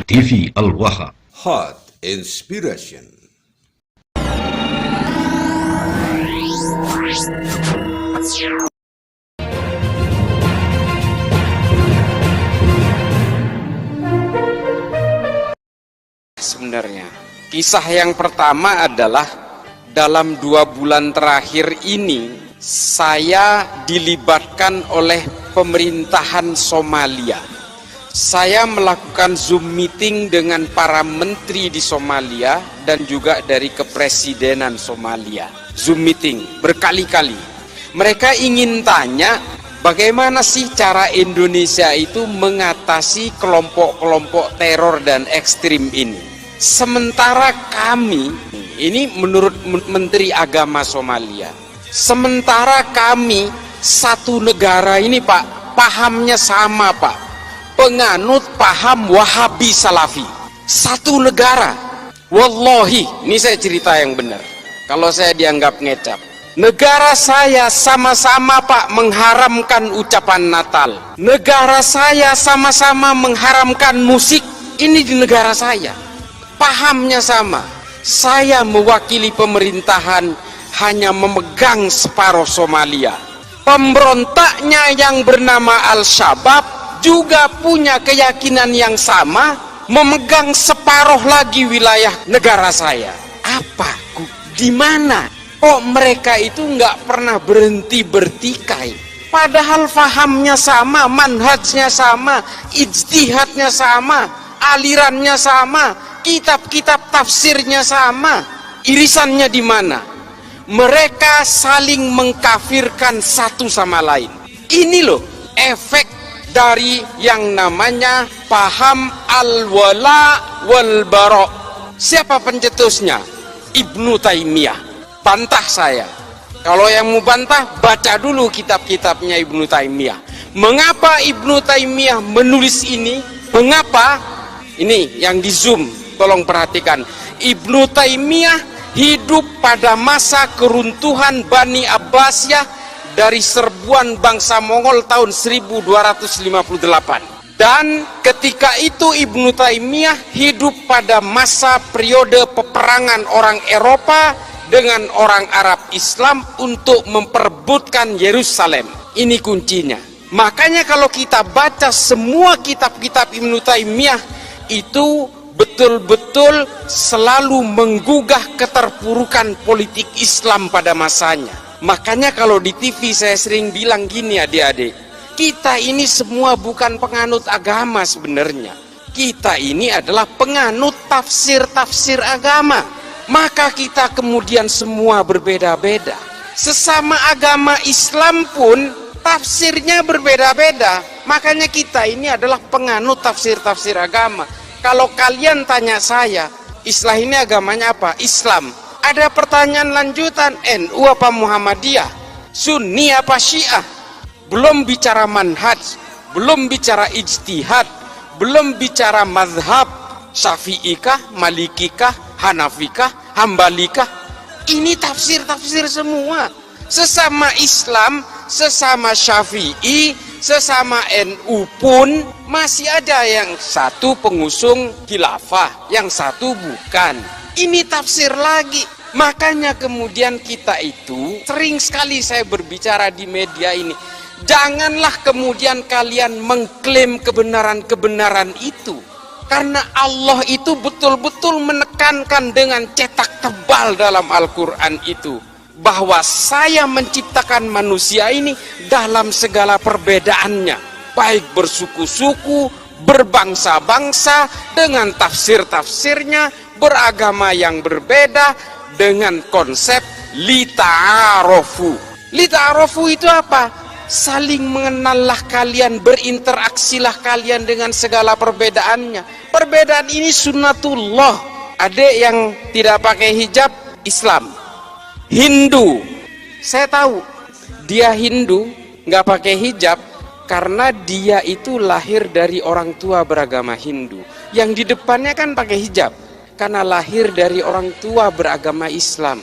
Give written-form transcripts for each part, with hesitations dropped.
TV Al-Waha. Hot Inspiration. Sebenarnya kisah yang pertama adalah dalam 2 bulan terakhir ini saya dilibatkan oleh pemerintahan Somalia. Saya melakukan Zoom meeting dengan para menteri di Somalia dan juga dari kepresidenan Somalia. Zoom meeting berkali-kali. Mereka ingin tanya bagaimana sih cara Indonesia itu mengatasi kelompok-kelompok teror dan ekstrim ini. Sementara kami, ini menurut Menteri Agama Somalia, sementara kami satu negara ini Pak, pahamnya sama Pak. Penganut paham Wahabi Salafi. Satu negara. Wallahi, ini saya cerita yang benar. Kalau saya dianggap ngecap. Negara saya sama-sama Pak mengharamkan ucapan Natal. Negara saya sama-sama mengharamkan musik. Ini di negara saya. Pahamnya sama. Saya mewakili pemerintahan hanya memegang separuh Somalia. Pemberontaknya yang bernama Al-Shabaab juga punya keyakinan yang sama, memegang separuh lagi wilayah negara saya. Apa? Di mana? Oh, mereka itu nggak pernah berhenti bertikai. Padahal fahamnya sama, manhajnya sama, ijtihadnya sama, alirannya sama, kitab-kitab tafsirnya sama. Irisannya di mana? Mereka saling mengkafirkan satu sama lain. Ini loh efek dari yang namanya paham al-wala wal-bara. Siapa pencetusnya? Ibnu Taimiyah. Bantah saya. Kalau yang mau bantah, baca dulu kitab-kitabnya Ibnu Taimiyah. Mengapa Ibnu Taimiyah menulis ini? Mengapa? Ini yang di Zoom, tolong perhatikan. Ibnu Taimiyah hidup pada masa keruntuhan Bani Abbasiyah dari serbuan bangsa Mongol tahun 1258. Dan ketika itu Ibnu Taimiyah hidup pada masa periode peperangan orang Eropa dengan orang Arab Islam untuk memperebutkan Yerusalem. Ini kuncinya. Makanya kalau kita baca semua kitab-kitab Ibnu Taimiyah itu betul-betul selalu menggugah keterpurukan politik Islam pada masanya. Makanya kalau di TV saya sering bilang gini adik-adik, kita ini semua bukan penganut agama sebenarnya. Kita ini adalah penganut tafsir-tafsir agama. Maka kita kemudian semua berbeda-beda. Sesama agama Islam pun tafsirnya berbeda-beda. Makanya kita ini adalah penganut tafsir-tafsir agama. Kalau kalian tanya saya, Islam ini agamanya apa? Islam. Ada pertanyaan lanjutan, NU apa Muhammadiyah? Sunni apa Syiah? Belum bicara manhaj, belum bicara ijtihad, belum bicara mazhab, Syafi'ikah, Malikikah, Hanafikah, Hambalikah. Ini tafsir-tafsir semua. Sesama Islam, sesama Syafi'i, sesama NU pun masih ada yang satu pengusung khilafah, yang satu bukan. Ini tafsir lagi. Makanya kemudian kita itu sering sekali saya berbicara di media ini. Janganlah kemudian kalian mengklaim kebenaran-kebenaran itu. Karena Allah itu betul-betul menekankan dengan cetak tebal dalam Al-Quran itu. Bahwa saya menciptakan manusia ini dalam segala perbedaannya. Baik bersuku-suku, berbangsa-bangsa, dengan tafsir-tafsirnya, beragama yang berbeda, dengan konsep lita'arofu. Lita'arofu itu apa? Saling mengenallah kalian, berinteraksilah kalian dengan segala perbedaannya. Perbedaan ini sunnatullah. Adik yang tidak pakai hijab, Islam. Hindu, saya tahu dia Hindu nggak pakai hijab karena dia itu lahir dari orang tua beragama Hindu. Yang di depannya kan pakai hijab karena lahir dari orang tua beragama Islam.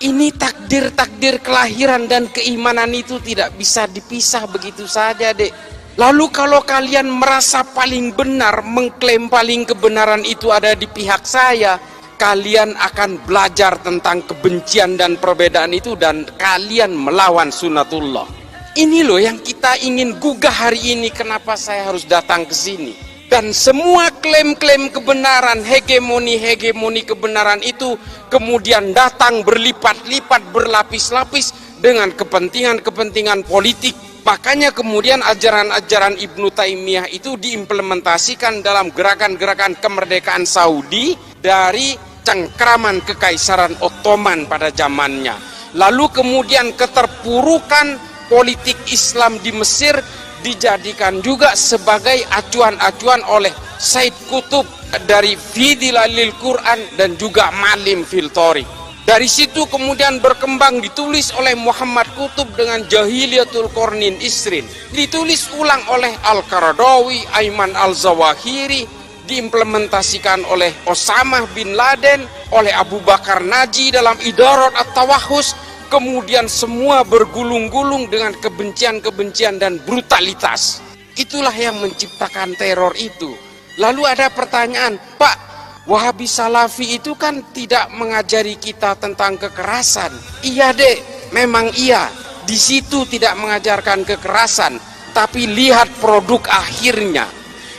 Ini takdir-takdir kelahiran dan keimanan itu tidak bisa dipisah begitu saja, Dek. Lalu kalau kalian merasa paling benar, mengklaim paling kebenaran itu ada di pihak saya, kalian akan belajar tentang kebencian dan perbedaan itu dan kalian melawan sunnatullah. Ini loh yang kita ingin gugah hari ini, kenapa saya harus datang ke sini. Dan semua klaim-klaim kebenaran, hegemoni kebenaran itu kemudian datang berlipat-lipat, berlapis-lapis dengan kepentingan-kepentingan politik. Makanya kemudian ajaran-ajaran Ibnu Taimiyah itu diimplementasikan dalam gerakan-gerakan kemerdekaan Saudi dari cengkraman Kekaisaran Ottoman pada zamannya. Lalu kemudian keterpurukan politik Islam di Mesir dijadikan juga sebagai acuan-acuan oleh Said Qutb dari Fi Dilalil Quran dan juga Malim fil Thariq. Dari situ kemudian berkembang, ditulis oleh Muhammad Qutb dengan Jahiliyatul Qarnin Isrin, ditulis ulang oleh Al-Qaradawi, Ayman Al-Zawahiri, diimplementasikan oleh Osama bin Laden, oleh Abu Bakar Naji dalam Idarat At-Tawahus. Kemudian semua bergulung-gulung dengan kebencian-kebencian dan brutalitas. Itulah yang menciptakan teror itu. Lalu ada pertanyaan, Pak, Wahabi Salafi itu kan tidak mengajari kita tentang kekerasan. Iya dek, memang iya. Di situ tidak mengajarkan kekerasan, tapi lihat produk akhirnya.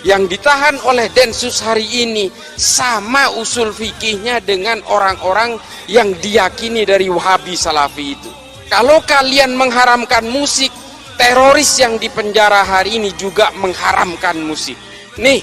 Yang ditahan oleh Densus hari ini sama usul fikihnya dengan orang-orang yang diyakini dari Wahabi Salafi itu. Kalau kalian mengharamkan musik, teroris yang dipenjara hari ini juga mengharamkan musik. Nih,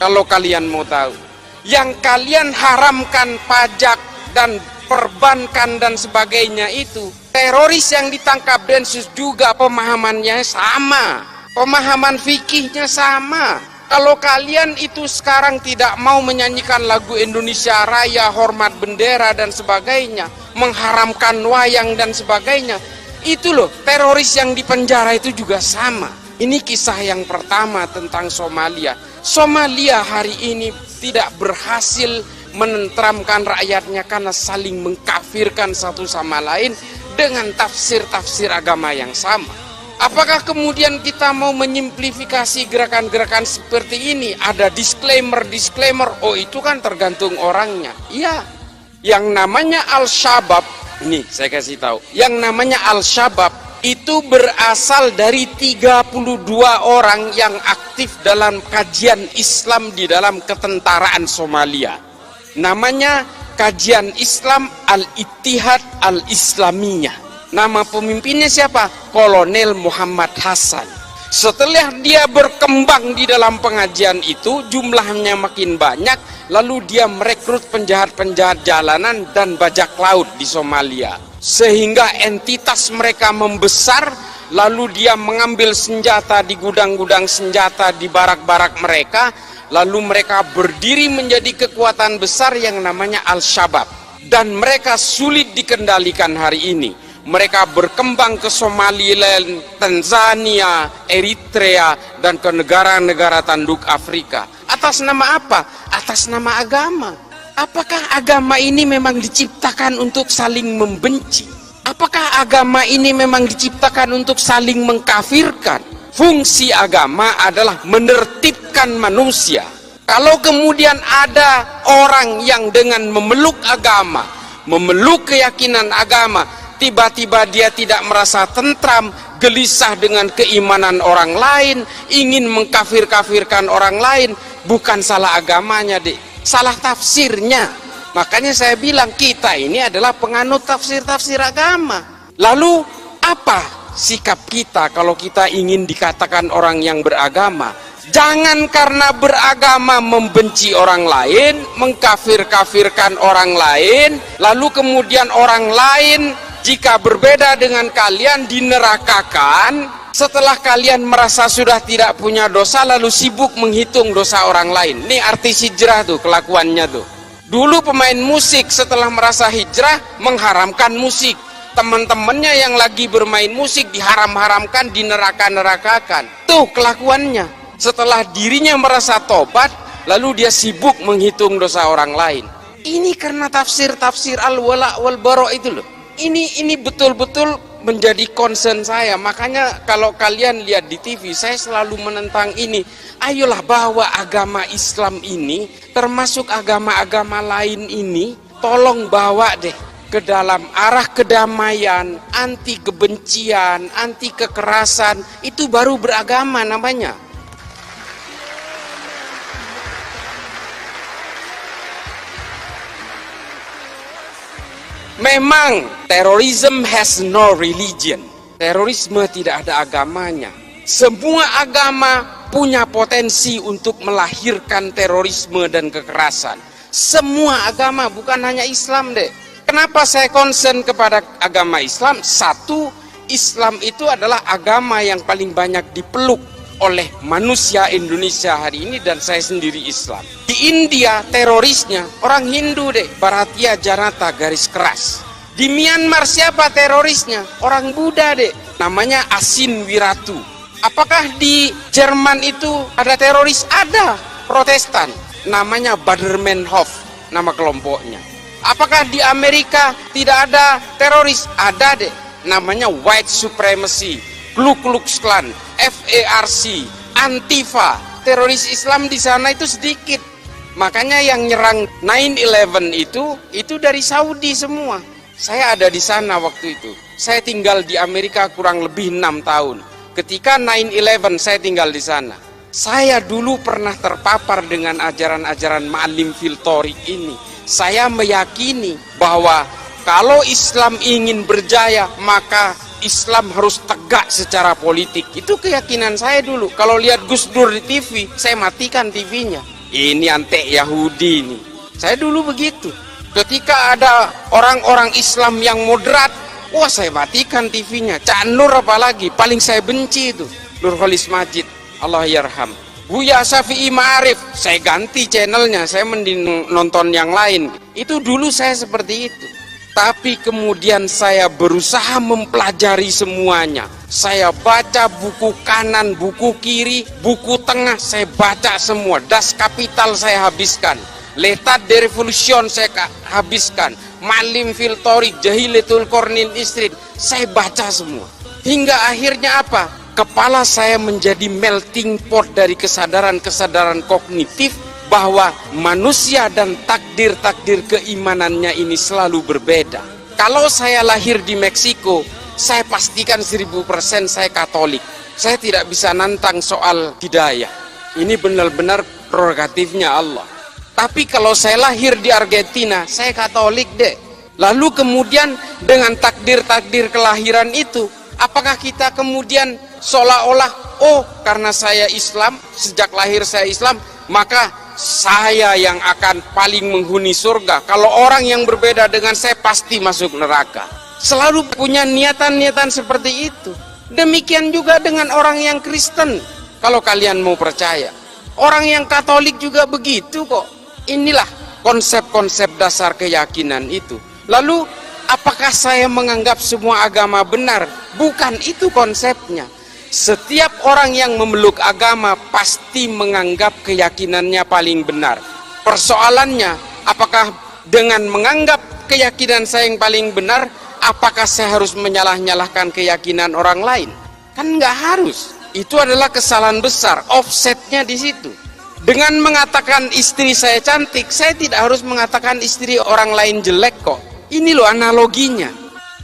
kalau kalian mau tahu. Yang kalian haramkan pajak dan perbankan dan sebagainya itu, teroris yang ditangkap Densus juga pemahamannya sama, pemahaman fikihnya sama. Kalau kalian itu sekarang tidak mau menyanyikan lagu Indonesia Raya, hormat bendera dan sebagainya, mengharamkan wayang dan sebagainya, itu loh, teroris yang dipenjara itu juga sama. Ini kisah yang pertama tentang Somalia. Somalia hari ini tidak berhasil menenteramkan rakyatnya karena saling mengkafirkan satu sama lain dengan tafsir-tafsir agama yang sama. Apakah kemudian kita mau menyimplifikasi gerakan-gerakan seperti ini? Ada disclaimer, oh itu kan tergantung orangnya. Iya, yang namanya Al-Shabaab, nih saya kasih tahu, yang namanya Al-Shabaab itu berasal dari 32 orang yang aktif dalam kajian Islam di dalam ketentaraan Somalia. Namanya Kajian Islam Al-Ittihad Al-Islamiyah. Nama pemimpinnya siapa? Kolonel Muhammad Hasan. Setelah dia berkembang di dalam pengajian itu, jumlahnya makin banyak, lalu dia merekrut penjahat-penjahat jalanan dan bajak laut di Somalia. Sehingga entitas mereka membesar, lalu dia mengambil senjata di gudang-gudang senjata di barak-barak mereka, lalu mereka berdiri menjadi kekuatan besar yang namanya Al-Shabaab. Dan mereka sulit dikendalikan hari ini. Mereka berkembang ke Somaliland, Tanzania, Eritrea, dan ke negara-negara tanduk Afrika. Atas nama apa? Atas nama agama. Apakah agama ini memang diciptakan untuk saling membenci? Apakah agama ini memang diciptakan untuk saling mengkafirkan? Fungsi agama adalah menertibkan manusia. Kalau kemudian ada orang yang dengan memeluk agama, memeluk keyakinan agama, tiba-tiba dia tidak merasa tentram, gelisah dengan keimanan orang lain, ingin mengkafir-kafirkan orang lain, bukan salah agamanya, Dek, salah tafsirnya. Makanya saya bilang kita ini adalah penganut tafsir-tafsir agama. Lalu apa sikap kita kalau kita ingin dikatakan orang yang beragama? Jangan karena beragama membenci orang lain, mengkafir-kafirkan orang lain, lalu kemudian orang lain jika berbeda dengan kalian dinerakakan. Setelah kalian merasa sudah tidak punya dosa, lalu sibuk menghitung dosa orang lain. Ini artis hijrah tuh kelakuannya tuh. Dulu pemain musik setelah merasa hijrah mengharamkan musik. Teman-temannya yang lagi bermain musik diharam-haramkan, dineraka-nerakakan. Tuh kelakuannya. Setelah dirinya merasa tobat, lalu dia sibuk menghitung dosa orang lain. Ini karena tafsir-tafsir al-wala wal bara itu loh. Ini betul-betul menjadi concern saya. Makanya kalau kalian lihat di TV, saya selalu menentang ini. Ayolah bawa agama Islam ini, termasuk agama-agama lain ini, tolong bawa deh ke dalam arah kedamaian, anti kebencian, anti kekerasan. Itu baru beragama namanya. Memang terorisme has no religion. Terorisme tidak ada agamanya. Semua agama punya potensi untuk melahirkan terorisme dan kekerasan. Semua agama, bukan hanya Islam deh. Kenapa saya concern kepada agama Islam? Satu, Islam itu adalah agama yang paling banyak dipeluk oleh manusia Indonesia hari ini, dan saya sendiri Islam. Di India terorisnya orang Hindu deh, Bharatiya Janata garis keras. Di Myanmar siapa terorisnya? Orang Buddha deh, namanya Asin Wiratu. Apakah di Jerman itu ada teroris? Ada, Protestan, namanya Bader-Meinhof nama kelompoknya. Apakah di Amerika tidak ada teroris? Ada deh, namanya White Supremacy, Ku Klux Klan, FARC, Antifa. Teroris Islam di sana itu sedikit. Makanya yang nyerang 9/11 itu dari Saudi semua. Saya ada di sana waktu itu. Saya tinggal di Amerika kurang lebih 6 tahun. Ketika 9/11 saya tinggal di sana. Saya dulu pernah terpapar dengan ajaran-ajaran Ma'alim fil Thoriq ini. Saya meyakini bahwa kalau Islam ingin berjaya, maka Islam harus tegak secara politik. Itu keyakinan saya dulu. Kalau lihat Gus Dur di TV, saya matikan TV-nya. Ini antek Yahudi ini. Saya dulu begitu. Ketika ada orang-orang Islam yang moderat, wah saya matikan TV-nya. Cak Nur apalagi, paling saya benci itu. Nurholis Majid, Allah yarham. Buya Syafi'i Ma'arif, saya ganti channelnya, saya mending nonton yang lain. Itu dulu saya seperti itu. Tapi kemudian saya berusaha mempelajari semuanya. Saya baca buku kanan, buku kiri, buku tengah, saya baca semua. Das Kapital saya habiskan. L'état de Révolution saya habiskan. Ma'alim fil Thoriq, Jahilatul Qarnil Istrid, saya baca semua. Hingga akhirnya apa? Kepala saya menjadi melting pot dari kesadaran-kesadaran kognitif bahwa manusia dan takdir-takdir keimanannya ini selalu berbeda. Kalau saya lahir di Meksiko, saya pastikan 1000% saya Katolik. Saya tidak bisa nantang soal hidayah. Ini benar-benar prerogatifnya Allah. Tapi kalau saya lahir di Argentina, saya Katolik deh. Lalu kemudian dengan takdir-takdir kelahiran itu, apakah kita kemudian seolah-olah, oh karena saya Islam, sejak lahir saya Islam, maka saya yang akan paling menghuni surga. Kalau orang yang berbeda dengan saya pasti masuk neraka. Selalu punya niatan-niatan seperti itu. Demikian juga dengan orang yang Kristen. Kalau kalian mau percaya, orang yang Katolik juga begitu kok. Inilah konsep-konsep dasar keyakinan itu. Lalu apakah saya menganggap semua agama benar? Bukan itu konsepnya. Setiap orang yang memeluk agama pasti menganggap keyakinannya paling benar. Persoalannya, apakah dengan menganggap keyakinan saya yang paling benar, apakah saya harus menyalah-nyalahkan keyakinan orang lain? Kan nggak harus. Itu adalah kesalahan besar. Offsetnya di situ. Dengan mengatakan istri saya cantik, saya tidak harus mengatakan istri orang lain jelek kok. Ini loh analoginya.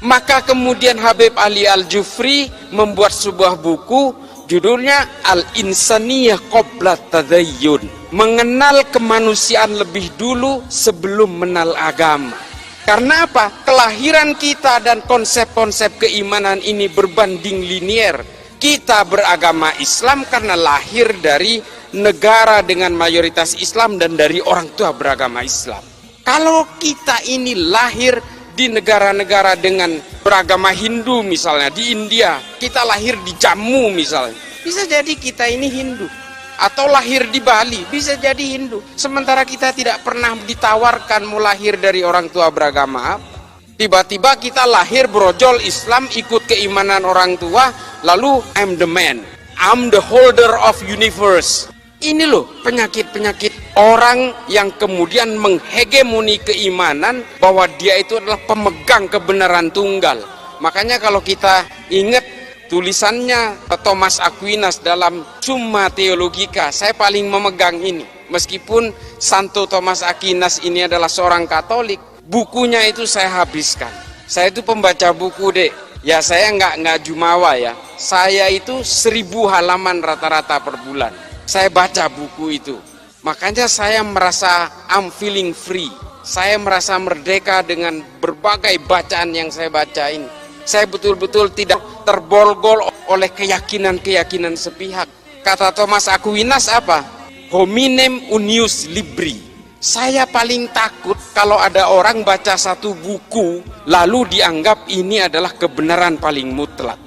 Maka kemudian Habib Ali Al-Jufri membuat sebuah buku, judulnya Al-Insaniyah Qabla Tadayyun. Mengenal kemanusiaan lebih dulu sebelum mengenal agama. Karena apa? Kelahiran kita dan konsep-konsep keimanan ini berbanding linier. Kita beragama Islam karena lahir dari negara dengan mayoritas Islam dan dari orang tua beragama Islam. Kalau kita ini lahir di negara-negara dengan beragama Hindu misalnya, di India, kita lahir di Jammu misalnya, bisa jadi kita ini Hindu. Atau lahir di Bali, bisa jadi Hindu. Sementara kita tidak pernah ditawarkan mau lahir dari orang tua beragama apa. Tiba-tiba kita lahir brojol Islam, ikut keimanan orang tua, lalu I'm the man, I'm the holder of universe. Ini loh penyakit-penyakit orang yang kemudian menghegemoni keimanan bahwa dia itu adalah pemegang kebenaran tunggal. Makanya kalau kita ingat tulisannya Thomas Aquinas dalam Summa Theologica, saya paling memegang ini. Meskipun Santo Thomas Aquinas ini adalah seorang Katolik, bukunya itu saya habiskan. Saya itu pembaca buku, Dek. Ya saya nggak jumawa ya. Saya itu 1000 halaman rata-rata per bulan. Saya baca buku itu. Makanya saya merasa I'm feeling free. Saya merasa merdeka dengan berbagai bacaan yang saya baca ini. Saya betul-betul tidak terborgol oleh keyakinan-keyakinan sepihak. Kata Thomas Aquinas apa? Hominem unius libri. Saya paling takut kalau ada orang baca satu buku lalu dianggap ini adalah kebenaran paling mutlak.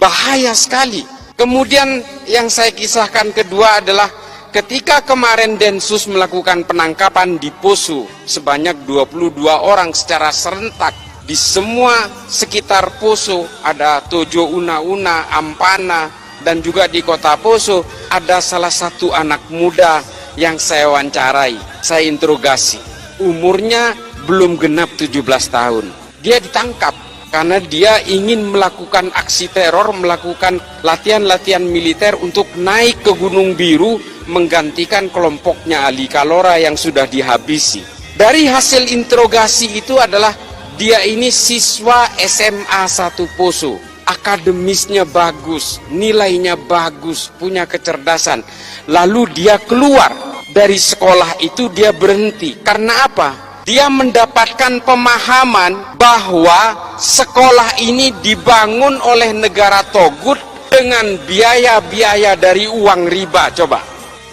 Bahaya sekali. Kemudian yang saya kisahkan kedua adalah ketika kemarin Densus melakukan penangkapan di Poso sebanyak 22 orang secara serentak di semua sekitar Poso, ada Tojo Una-Una, Ampana, dan juga di kota Poso ada salah satu anak muda yang saya wawancarai, saya interogasi. Umurnya belum genap 17 tahun. Dia ditangkap karena dia ingin melakukan aksi teror, melakukan latihan-latihan militer untuk naik ke Gunung Biru menggantikan kelompoknya Ali Kalora yang sudah dihabisi. Dari hasil interogasi itu adalah dia ini siswa SMA 1 Poso. Akademisnya bagus, nilainya bagus, punya kecerdasan. Lalu dia keluar dari sekolah itu, dia berhenti. Karena apa? Dia mendapatkan pemahaman bahwa sekolah ini dibangun oleh negara Togut dengan biaya-biaya dari uang riba. Coba.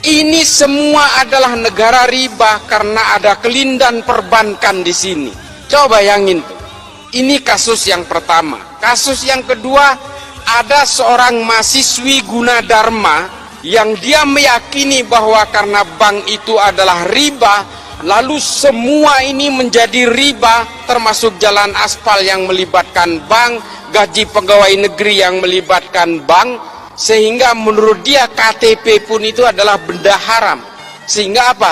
Ini semua adalah negara riba karena ada kelindan perbankan di sini. Coba bayangin tuh. Ini kasus yang pertama. Kasus yang kedua, ada seorang mahasiswi Gunadarma yang dia meyakini bahwa karena bank itu adalah riba, lalu semua ini menjadi riba, termasuk jalan aspal yang melibatkan bank, gaji pegawai negeri yang melibatkan bank, sehingga menurut dia KTP pun itu adalah benda haram. Sehingga apa?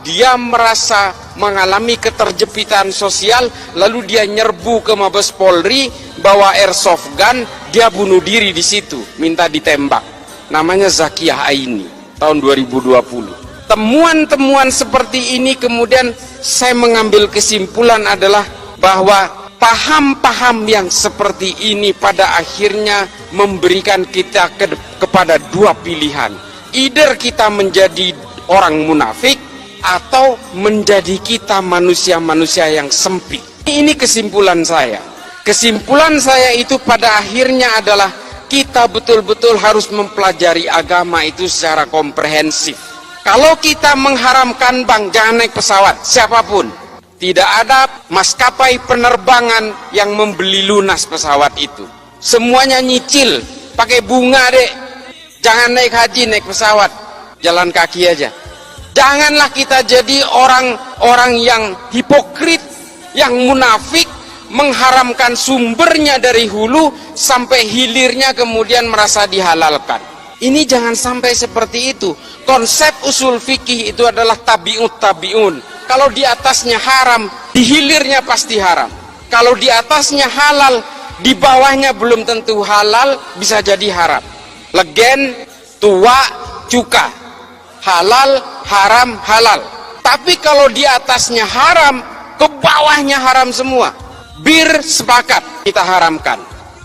Dia merasa mengalami keterjepitan sosial, lalu dia nyerbu ke Mabes Polri, bawa airsoft gun, dia bunuh diri di situ, minta ditembak. Namanya Zakiyah Aini, tahun 2020. Temuan-temuan seperti ini kemudian saya mengambil kesimpulan adalah bahwa paham-paham yang seperti ini pada akhirnya memberikan kita kepada dua pilihan. Either kita menjadi orang munafik, atau menjadi kita manusia-manusia yang sempit. Ini kesimpulan saya. Kesimpulan saya itu pada akhirnya adalah kita betul-betul harus mempelajari agama itu secara komprehensif. Kalau kita mengharamkan bank, jangan naik pesawat, siapapun. Tidak ada maskapai penerbangan yang membeli lunas pesawat itu. Semuanya nyicil, pakai bunga, Dek. Jangan naik haji, naik pesawat, jalan kaki aja. Janganlah kita jadi orang-orang yang hipokrit, yang munafik, mengharamkan sumbernya dari hulu sampai hilirnya kemudian merasa dihalalkan. Ini jangan sampai seperti itu. Konsep usul fikih itu adalah tabi'ut tabi'un. Kalau di atasnya haram, di hilirnya pasti haram. Kalau di atasnya halal, di bawahnya belum tentu halal, bisa jadi haram. Legen, tua, cuka. Halal, haram, halal. Tapi kalau di atasnya haram, ke bawahnya haram semua. Bir sepakat kita haramkan.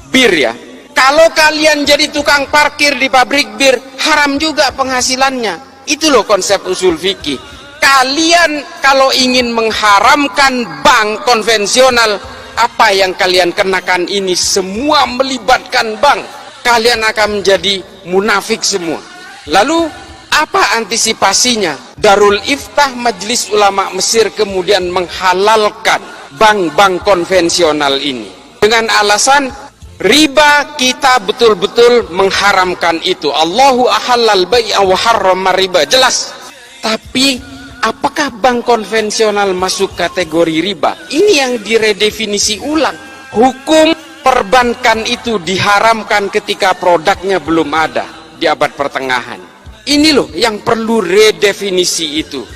Bir ya. Kalau kalian jadi tukang parkir di pabrik bir, haram juga penghasilannya. Itu loh konsep usul fikih. Kalian kalau ingin mengharamkan bank konvensional, apa yang kalian kenakan ini semua melibatkan bank. Kalian akan menjadi munafik semua. Lalu apa antisipasinya? Darul Iftah Majelis Ulama Mesir kemudian menghalalkan bank-bank konvensional ini dengan alasan riba. Kita betul-betul mengharamkan itu. Allahu ahallal bai'a wa harrama riba, jelas. Tapi apakah bank konvensional masuk kategori riba? Ini yang diredefinisi ulang. Hukum perbankan itu diharamkan ketika produknya belum ada di abad pertengahan. Ini loh yang perlu redefinisi itu.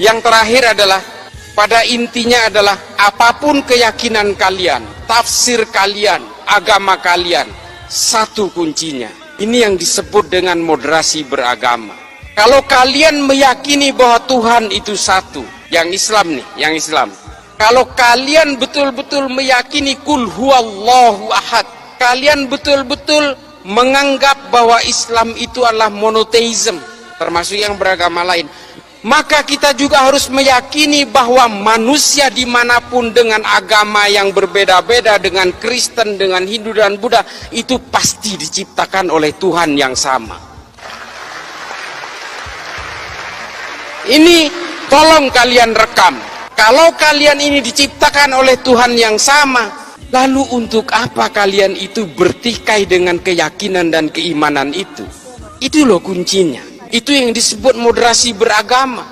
Yang terakhir adalah, pada intinya adalah apapun keyakinan kalian, tafsir kalian, agama kalian. Satu kuncinya. Ini yang disebut dengan moderasi beragama. Kalau kalian meyakini bahwa Tuhan itu satu, yang Islam nih, yang Islam. Kalau kalian betul-betul meyakini kul huwallahu ahad, kalian betul-betul menganggap bahwa Islam itu adalah monoteism, termasuk yang beragama lain, maka kita juga harus meyakini bahwa manusia dimanapun dengan agama yang berbeda-beda, dengan Kristen, dengan Hindu dan Buddha, itu pasti diciptakan oleh Tuhan yang sama. Ini tolong kalian rekam. Kalau kalian ini diciptakan oleh Tuhan yang sama, lalu untuk apa kalian itu bertikai dengan keyakinan dan keimanan itu? Itu loh kuncinya. Itu yang disebut moderasi beragama.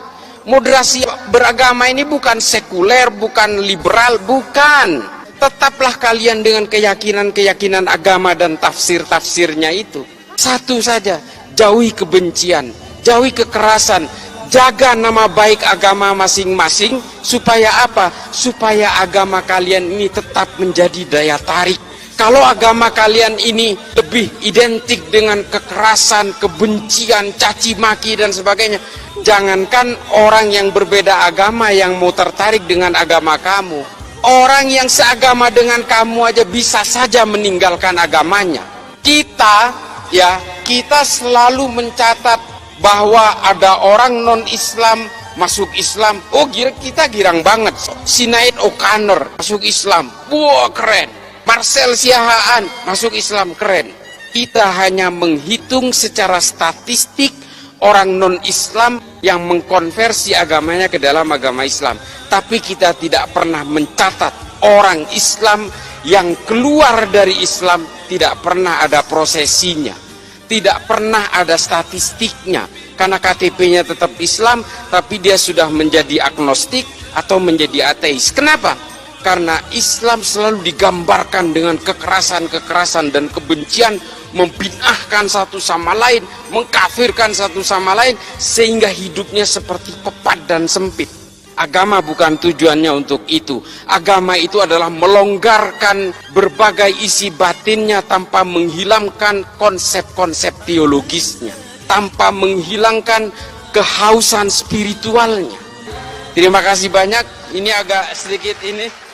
Moderasi beragama ini bukan sekuler, bukan liberal, bukan. Tetaplah kalian dengan keyakinan-keyakinan agama dan tafsir-tafsirnya itu. Satu saja, jauhi kebencian, jauhi kekerasan, jaga nama baik agama masing-masing, supaya apa? Supaya agama kalian ini tetap menjadi daya tarik. Kalau agama kalian ini lebih identik dengan kekerasan, kebencian, caci maki dan sebagainya, jangankan orang yang berbeda agama yang mau tertarik dengan agama kamu, orang yang seagama dengan kamu aja bisa saja meninggalkan agamanya. Kita selalu mencatat bahwa ada orang non-Islam masuk Islam. Oh, kita girang banget. Sinead O'Connor masuk Islam. Wah, keren. Marcel Siahaan masuk Islam, keren. Kita hanya menghitung secara statistik orang non-Islam yang mengkonversi agamanya ke dalam agama Islam. Tapi kita tidak pernah mencatat orang Islam yang keluar dari Islam, tidak pernah ada prosesinya, tidak pernah ada statistiknya, karena KTP-nya tetap Islam tapi dia sudah menjadi agnostik atau menjadi ateis. Kenapa? Karena Islam selalu digambarkan dengan kekerasan-kekerasan dan kebencian, membid'ahkan satu sama lain, mengkafirkan satu sama lain, sehingga hidupnya seperti pepat dan sempit. Agama bukan tujuannya untuk itu. Agama itu adalah melonggarkan berbagai isi batinnya tanpa menghilangkan konsep-konsep teologisnya, tanpa menghilangkan kehausan spiritualnya. Terima kasih banyak. Ini agak sedikit ini.